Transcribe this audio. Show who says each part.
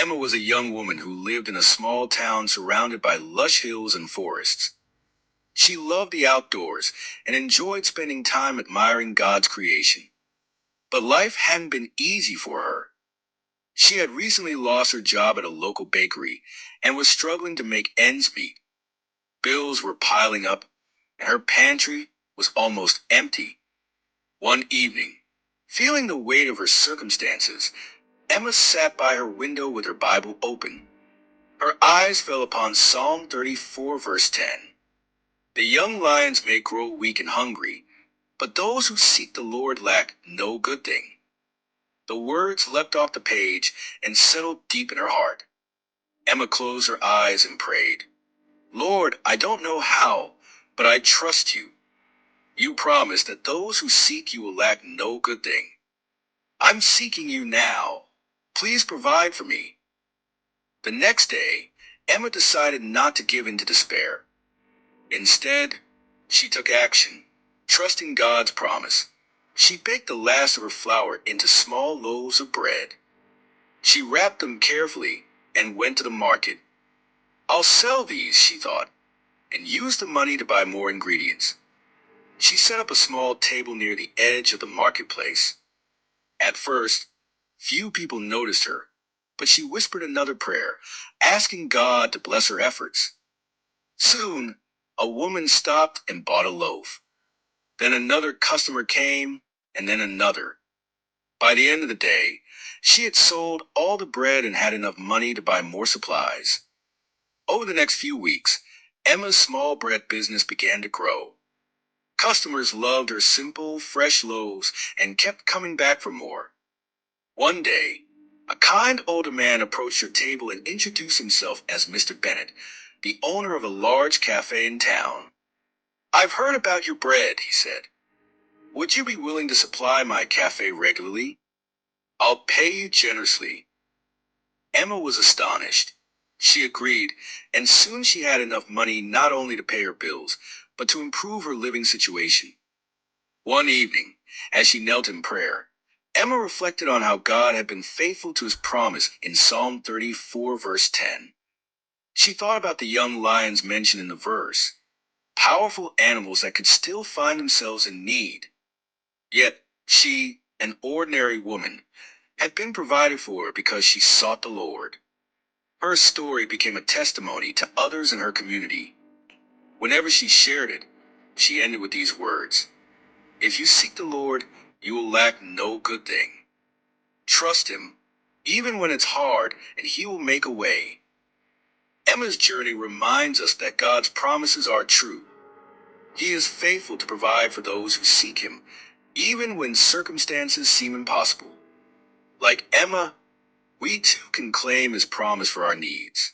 Speaker 1: Emma was a young woman who lived in a small town surrounded by lush hills and forests. She loved the outdoors and enjoyed spending time admiring God's creation. But life hadn't been easy for her. She had recently lost her job at a local bakery and was struggling to make ends meet. Bills were piling up, and her pantry was almost empty. One evening, feeling the weight of her circumstances, Emma sat by her window with her Bible open. Her eyes fell upon Psalm 34, verse 10. The young lions may grow weak and hungry, but those who seek the Lord lack no good thing. The words leapt off the page and settled deep in her heart. Emma closed her eyes and prayed, Lord, I don't know how, but I trust you. You promised that those who seek you will lack no good thing. I'm seeking you now. Please provide for me. The next day, Emma decided not to give in to despair. Instead, she took action, trusting God's promise. She baked the last of her flour into small loaves of bread. She wrapped them carefully and went to the market. I'll sell these, she thought, and use the money to buy more ingredients. She set up a small table near the edge of the marketplace. At first, few people noticed her, but she whispered another prayer, asking God to bless her efforts. Soon, a woman stopped and bought a loaf. Then another customer came, and then another. By the end of the day, she had sold all the bread and had enough money to buy more supplies. Over the next few weeks, Emma's small bread business began to grow. Customers loved her simple, fresh loaves and kept coming back for more. One day, a kind older man approached her table and introduced himself as Mr. Bennett, the owner of a large cafe in town. I've heard about your bread, he said. Would you be willing to supply my cafe regularly? I'll pay you generously. Emma was astonished. She agreed, and soon she had enough money not only to pay her bills, but to improve her living situation. One evening, as she knelt in prayer, Emma reflected on how God had been faithful to his promise in Psalm 34, verse 10. She thought about the young lions mentioned in the verse, powerful animals that could still find themselves in need. Yet she, an ordinary woman, had been provided for because she sought the Lord. Her story became a testimony to others in her community. Whenever she shared it, she ended with these words, if you seek the Lord, you will lack no good thing. Trust him, even when it's hard, and he will make a way. Emma's journey reminds us that God's promises are true. He is faithful to provide for those who seek him, even when circumstances seem impossible. Like Emma, we too can claim his promise for our needs.